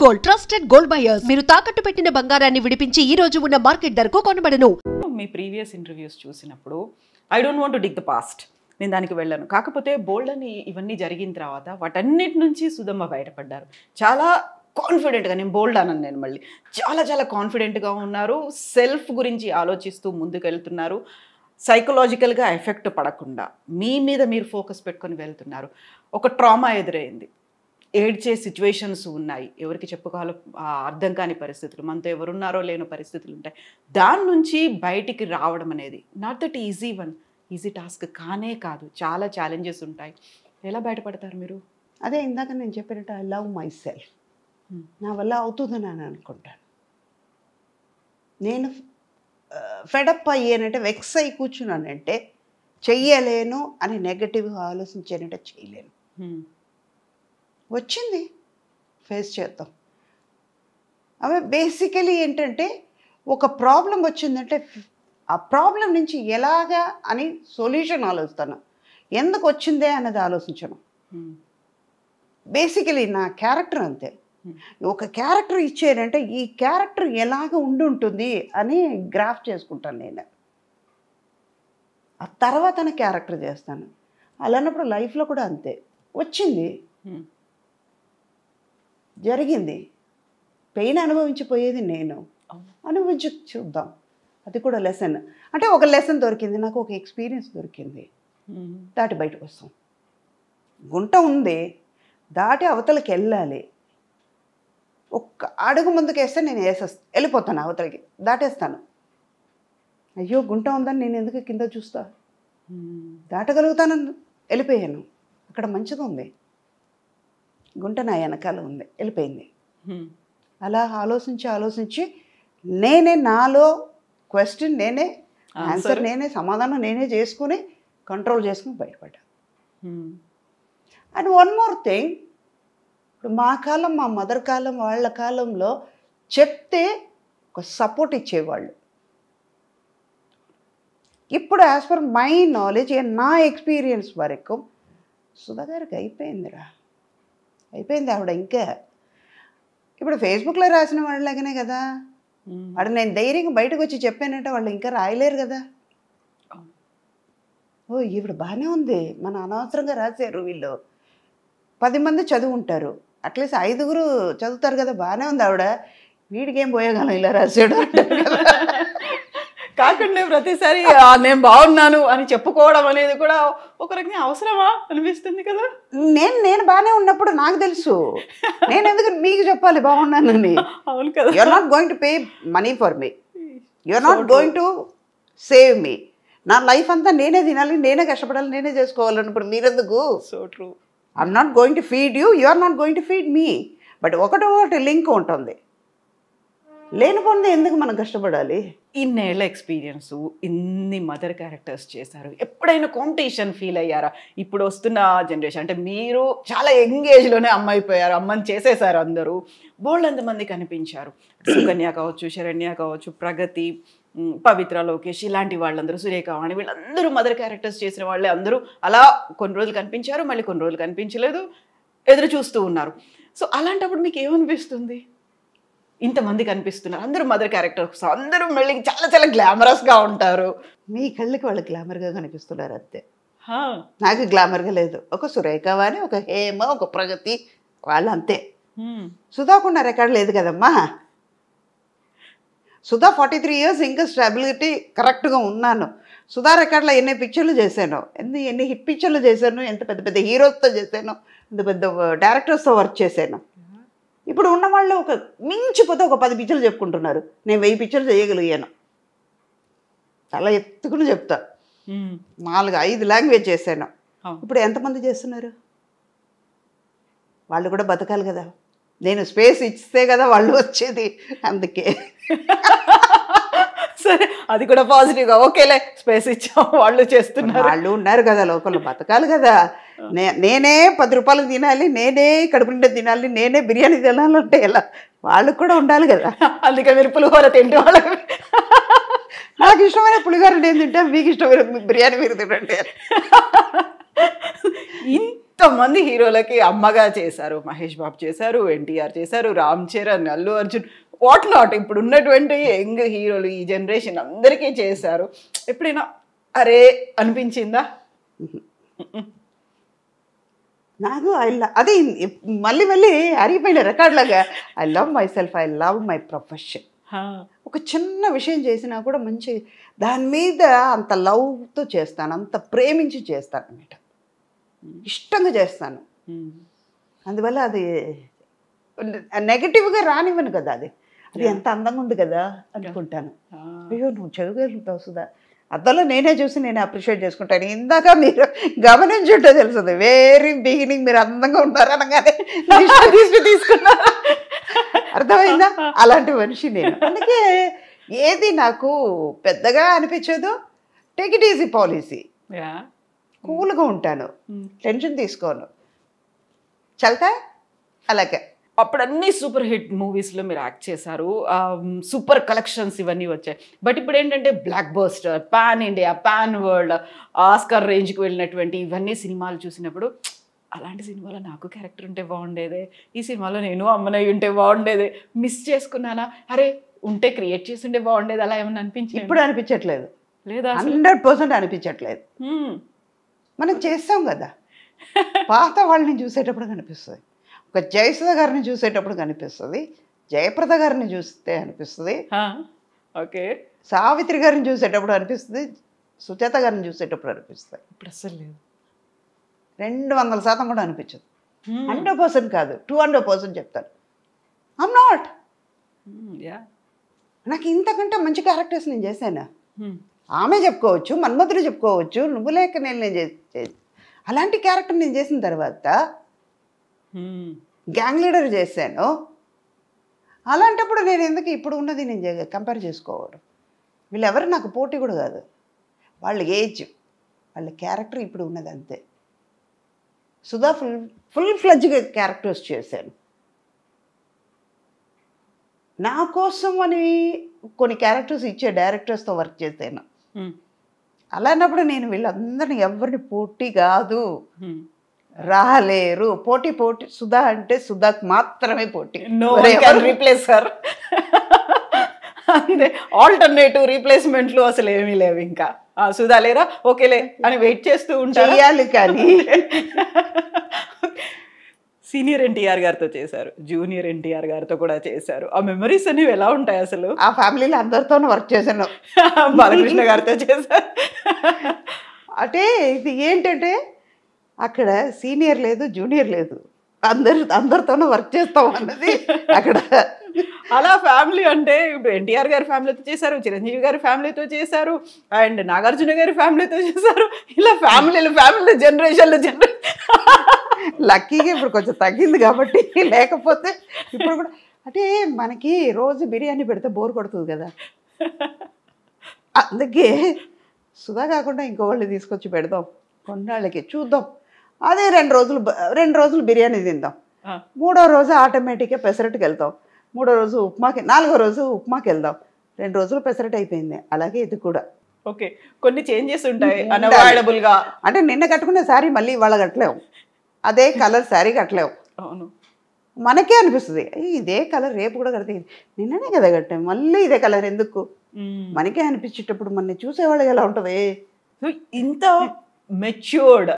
Gold trusted gold buyers మీరు తాకట్టు పెట్టిన బంగారాన్ని విడిపించి ఈ రోజు ఉన్న మార్కెట్ ధరకు కొనబడను. మీ ప్రీవియస్ ఇంటర్వ్యూస్ చూసినప్పుడు I don't want to dig the past, నేను దానికి వెళ్ళాను. కాకపోతే బోల్డ్ అని ఇవన్నీ జరిగిన తర్వాత వాటన్నిటి నుంచి సుధమ్మ బయటపడ్డారు. చాలా కాన్ఫిడెంట్గా, నేను బోల్డ్ అన్నాను, నేను మళ్ళీ చాలా చాలా కాన్ఫిడెంట్గా ఉన్నారు. సెల్ఫ్ గురించి ఆలోచిస్తూ ముందుకు వెళ్తున్నారు. సైకలాజికల్గా ఎఫెక్ట్ పడకుండా మీ మీద మీరు ఫోకస్ పెట్టుకొని వెళ్తున్నారు. ఒక ట్రామా ఎదురైంది, ఏడ్చే సిచ్యువేషన్స్ ఉన్నాయి, ఎవరికి చెప్పుకోవాలో అర్థం కాని పరిస్థితులు, మనతో ఎవరున్నారో లేని పరిస్థితులు ఉంటాయి. దాని నుంచి బయటికి రావడం అనేది నాట్ దట్ ఈజీ టాస్క్ కానే కాదు, చాలా ఛాలెంజెస్ ఉంటాయి. ఎలా బయటపడతారు మీరు? అదే ఇందాక నేను చెప్పినట్టు ఐ లవ్ మై సెల్ఫ్. నా వల్ల అవుతుందని నేను అనుకుంటాను. నేను ఫెడప్ అయ్యానంటే, వెక్స్ అయి కూర్చున్నానంటే చెయ్యలేను అని నెగటివ్గా ఆలోచించానంటే చేయలేను. వచ్చింది, ఫేస్ చేద్దాం. అవి బేసికలీ ఏంటంటే, ఒక ప్రాబ్లం వచ్చిందంటే ఆ ప్రాబ్లం నుంచి ఎలాగా అని సొల్యూషన్ ఆలోచిస్తాను, ఎందుకు వచ్చిందే అన్నది ఆలోచించను. బేసికలీ నా క్యారెక్టర్ అంతే. ఒక క్యారెక్టర్ ఇచ్చారంటే ఈ క్యారెక్టర్ ఎలాగ ఉంటుంది అని గ్రాఫ్ చేసుకుంటాను నేను. ఆ తర్వాత క్యారెక్టర్ చేస్తాను. అలాన్నప్పుడు లైఫ్లో కూడా అంతే. వచ్చింది, జరిగింది, పెయిన్ అనుభవించిపోయేది నేను, అనుభవించి చూద్దాం. అది కూడా లెసన్. అంటే ఒక లెసన్ దొరికింది నాకు, ఒక ఎక్స్పీరియన్స్ దొరికింది, దాటి బయటకు వస్తాం. గుంట ఉంది, దాటి అవతలకి వెళ్ళాలి. ఒక్క అడుగు ముందుకు వేస్తే నేను వెళ్ళిపోతాను అవతలకి, దాటేస్తాను. అయ్యో గుంట ఉందని నేను ఎందుకు కింద చూస్తా, దాటగలుగుతానని వెళ్ళిపోయాను. అక్కడ మంచిగా ఉంది, గుంట నా వెనకాల ఉంది, వెళ్ళిపోయింది. అలా ఆలోచించి నేనే నాలో క్వశ్చన్ నేనే, ఆన్సర్ నేనే, సమాధానం నేనే చేసుకుని కంట్రోల్ చేసుకుని బయటపడ్డా. అండ్ వన్ మోర్ థింగ్, ఇప్పుడు మా కాలం, మా మదర్ కాలం, వాళ్ళ కాలంలో చెప్తే ఒక సపోర్ట్ ఇచ్చేవాళ్ళు. ఇప్పుడు యాజ్ పర్ మై నాలెడ్జ్, నా ఎక్స్పీరియన్స్ వరకు సుధా గారికి అయిపోయిందిరా, అయిపోయింది. ఆవిడ ఇంకా ఇప్పుడు ఫేస్బుక్లో రాసిన వాళ్ళలాగానే కదా. వాడు నేను ధైర్యంగా బయటకు వచ్చి చెప్పానంటే వాళ్ళు ఇంకా రాయలేరు కదా. ఓ ఈవిడ బాగానే ఉంది, మన అనవసరంగా రాశారు వీళ్ళు, 10 మంది చదువు ఉంటారు, అట్లీస్ట్ 5గురు చదువుతారు కదా, బాగానే ఉంది ఆవిడ, వీడికేం పోయేగాలం ఇలా రాశాడు కాకుండా ప్రతిసారి నేను బాగున్నాను అని చెప్పుకోవడం అనేది కూడా ఒక రకంగా అవసరమా అనిపిస్తుంది కదా. నేను బాగానే ఉన్నప్పుడు నాకు తెలుసు, నేను ఎందుకు మీకు చెప్పాలి బాగున్నానని. అవును కదా. You are not going to pay money for me, you are not going to save me. నా లైఫ్ అంతా నేనే తినాలి, నేనే కష్టపడాలి, నేనే చేసుకోవాలన్నప్పుడు మీరెందుకు? So true. I'm not going to feed you, you are not going to feed me. But ఒకటి లింక్ ఉంటుంది, లేనిపోయింది ఎందుకు మనం కష్టపడాలి? ఇన్నేళ్ల ఎక్స్పీరియన్స్, ఇన్ని మదర్ క్యారెక్టర్స్ చేశారు, ఎప్పుడైనా కాంపిటీషన్ ఫీల్ అయ్యారా? ఇప్పుడు వస్తున్న జనరేషన్ అంటే మీరు చాలా యంగ్ ఏజ్లోనే అమ్మ అయిపోయారు, అమ్మని చేసేసారు, అందరూ బోల్డ్ ఎంతమంది కనిపించారు. సుకన్య కావచ్చు, శరణ్య కావచ్చు, ప్రగతి, పవిత్ర, లోకేష్, ఇలాంటి వాళ్ళందరూ, సురేఖ వాణి, వీళ్ళందరూ మదర్ క్యారెక్టర్స్ చేసిన వాళ్ళే. అందరూ అలా కొన్ని రోజులు కనిపించారు, మళ్ళీ కొన్ని రోజులు కనిపించలేదు, ఎదురు చూస్తూ ఉన్నారు. సో అలాంటప్పుడు మీకు ఏమనిపిస్తుంది? ఇంతమంది కనిపిస్తున్నారు, అందరూ మదర్ క్యారెక్టర్స్, అందరూ మళ్ళీ చాలా చాలా గ్లామరస్గా ఉంటారు. మీ కళ్ళకి వాళ్ళు గ్లామర్గా కనిపిస్తున్నారు అంతే, నాకు గ్లామర్గా లేదు. ఒక సురేఖ వాణి, ఒక హేమ, ఒక ప్రగతి, వాళ్ళు అంతే. సుధాకున్న రికార్డు లేదు కదమ్మా. సుధా 43 years ఇంకా స్టెబిలిటీ కరెక్ట్గా ఉన్నాను. సుధా రికార్డులో ఎన్ని పిక్చర్లు చేశాను, ఎన్ని హిట్ పిక్చర్లు చేశాను, ఎంత పెద్ద పెద్ద హీరోస్తో చేశాను, ఎంత పెద్ద డైరెక్టర్స్తో వర్క్ చేశాను. ఇప్పుడు ఉన్న వాళ్ళు ఒక మించిపోతే ఒక 10 పిక్చర్లు చెప్పుకుంటున్నారు, నేను 1000 పిక్చర్లు చేయగలిగాను. చాలా ఎత్తుకుని చెప్తా, 4-5 లాంగ్వేజ్ చేశాను. ఇప్పుడు ఎంతమంది చేస్తున్నారు? వాళ్ళు కూడా బతకాలి కదా, నేను స్పేస్ ఇస్తే కదా వాళ్ళు వచ్చేది. అందుకే సరే, అది కూడా పాజిటివ్గా ఓకేలే, స్పేస్ ఇచ్చాం, వాళ్ళు చేస్తున్నారు, వాళ్ళు ఉన్నారు కదా లోకల్లో, బతకాలి కదా. నేనే 10 రూపాయలకు తినాలి, నేనే కడుపు నిండా తినాలి, నేనే బిర్యానీ తినాలంటే ఎలా? వాళ్ళకు కూడా ఉండాలి కదా. అందుకే మీరు పులిహోర తింటే వాళ్ళకి నాకు ఇష్టమైన పులిహోర నేను తింటే, మీకు ఇష్టమైన బిర్యానీ మీరు తినండి. ఇంతమంది హీరోలకి అమ్మగా చేశారు. మహేష్ బాబు చేశారు, ఎన్టీఆర్ చేశారు, రామ్ చరణ్, అల్లు అర్జున్, వాట్ నాట్. ఇప్పుడు ఉన్నటువంటి యంగ్ హీరోలు ఈ జనరేషన్ అందరికీ చేశారు. ఎప్పుడైనా అరే అనిపించిందా? నాకు అది మళ్ళీ మళ్ళీ అరిగిపోయిన రికార్డ్ లాగా I love my self, I love my profession. ఒక చిన్న విషయం చేసినా కూడా మంచి దాని మీద అంత లవ్తో చేస్తాను, అంత ప్రేమించి చేస్తాను అన్నమాట. ఇష్టంగా చేస్తాను. అందువల్ల అది నెగటివ్గా రానివ్వను కదా. అది ఎంత అందంగా ఉంది కదా అనుకుంటాను. అయ్యో నువ్వు చదువుగలుగుతావు సుధా, అద్దంలో నేనే చూసి నేను అప్రిషియేట్ చేసుకుంటాను. ఇందాక మీరు గమనించుంటే తెలుస్తుంది, వెరీ బిగినింగ్ మీరు అందంగా ఉన్నారు అనగానే తీసుకున్నారు. అర్థమైందా? అలాంటి మనిషి నేను. అందుకే ఏది నాకు పెద్దగా అనిపించదు. Take it easy policy. కూల్గా ఉంటాను, టెన్షన్ తీసుకోను, చల్తా అలాగే. అప్పుడు అన్ని సూపర్ హిట్ మూవీస్లో మీరు యాక్ట్ చేశారు, సూపర్ కలెక్షన్స్ ఇవన్నీ వచ్చాయి. బట్ ఇప్పుడు ఏంటంటే block buster, pan India, pan world, Oscar రేంజ్కి వెళ్ళినటువంటి ఇవన్నీ సినిమాలు చూసినప్పుడు అలాంటి సినిమాలో నాకు క్యారెక్టర్ ఉంటే బాగుండేదే, ఈ సినిమాలో నేను అమ్మనయ్య ఉంటే బాగుండేదే, మిస్ చేసుకున్నానా, అరే ఉంటే క్రియేట్ చేసి ఉంటే బాగుండేది, అలా ఏమన్నా అనిపించింది? ఇప్పుడు అనిపించట్లేదు, లేదా 100% అనిపించట్లేదు. మనం చేస్తాం కదా, పాత వాళ్ళని చూసేటప్పుడు కనిపిస్తుంది, ఒక జయసుధ గారిని చూసేటప్పుడు కనిపిస్తుంది, జయప్రద గారిని చూస్తే అనిపిస్తుంది, ఓకే సావిత్రి గారిని చూసేటప్పుడు అనిపిస్తుంది, సుచేత గారిని చూసేటప్పుడు అనిపిస్తుంది. ఇప్పుడు అసలు లేదు, 200% కూడా అనిపించదు. 100% కాదు, 200% చెప్తాను. I'm not. నాకు ఇంతకంటే మంచి క్యారెక్టర్స్ నేను చేశాను. ఆమె చెప్పుకోవచ్చు, మన్మధుడు చెప్పుకోవచ్చు, నువ్వు లేక నేను అలాంటి క్యారెక్టర్ నేను చేసిన తర్వాత గ్యాంగ్ లీడర్ చేశాను. అలాంటప్పుడు నేను ఎందుకు ఇప్పుడు ఉన్నది నేను కంపేర్ చేసుకోవడం? వీళ్ళెవరు నాకు పోటీ కూడా కాదు. వాళ్ళ ఏజ్, వాళ్ళ క్యారెక్టర్ ఇప్పుడు ఉన్నది అంతే. సుధా ఫుల్ ఫ్లెడ్జ్గా క్యారెక్టర్స్ చేశాను. నా కోసం అని కొన్ని క్యారెక్టర్స్ ఇచ్చే డైరెక్టర్స్తో వర్క్ చేశాను. అలాంటప్పుడు నేను వీళ్ళందరినీ ఎవరిని పోటీ కాదు, రాలేరు. పోటీ సుధా అంటే సుధాకు మాత్రమే పోటీ, రీప్లేస్ సార్. అంతే, ఆల్టర్నేటివ్ రీప్లేస్మెంట్లు అసలు ఏమీ లేవు. ఇంకా సుధా లేరా, ఓకేలే అని వెయిట్ చేస్తూ ఉంటారు. కానీ సీనియర్ ఎన్టీఆర్ గారితో చేశారు, జూనియర్ ఎన్టీఆర్ గారితో కూడా చేశారు. ఆ మెమరీస్ అనేవి ఎలా ఉంటాయి అసలు? ఆ ఫ్యామిలీలో అందరితోనూ వర్క్ చేశాను. బాలకృష్ణ గారితో చేశారు. అంటే ఇది ఏంటంటే అక్కడ సీనియర్ లేదు, జూనియర్ లేదు, అందరితోనూ వర్క్ చేస్తాం అన్నది అక్కడ. అలా ఫ్యామిలీ అంటే ఇప్పుడు ఎన్టీఆర్ గారి ఫ్యామిలీతో చేశారు, చిరంజీవి గారి ఫ్యామిలీతో చేశారు, అండ్ నాగార్జున గారి ఫ్యామిలీతో చేశారు. ఇలా ఫ్యామిలీ జనరేషన్లు లక్కీగా ఇప్పుడు కొంచెం తగ్గింది కాబట్టి, లేకపోతే ఇప్పుడు కూడా అంటే మనకి రోజు బిర్యానీ పెడితే బోర్ కొడుతుంది కదా, అందుకే సుధా కాకుండా ఇంకో వాళ్ళు తీసుకొచ్చి పెడదాం కొన్నాళ్ళకి, చూద్దాం. అదే 2 రోజులు బిర్యానీ తిందాం, 3వ రోజు ఆటోమేటిక్గా పెసరట్టుకి వెళ్తాం, 3వ రోజు ఉప్మాకి, 4వ రోజు ఉప్మాకి వెళ్దాం, 2 రోజులు పెసరట్ అయిపోయింది. అలాగే ఇది కూడా. ఓకే, కొన్ని చేంజెస్ ఉంటాయి అన్అవాయిడబుల్గా. అంటే నిన్న కట్టుకునే శారీ మళ్ళీ ఇవాళ కట్టలేము, అదే కలర్ శారీ కట్టలేము. అవును, మనకే అనిపిస్తుంది ఇదే కలర్ రేపు కూడా కడితే, నిన్ననే కదా కట్టాము మళ్ళీ ఇదే కలర్ ఎందుకు, మనకే అనిపించేటప్పుడు మన చూసేవాళ్ళకి ఎలా ఉంటుంది? ఇంత మెచ్యూర్డ్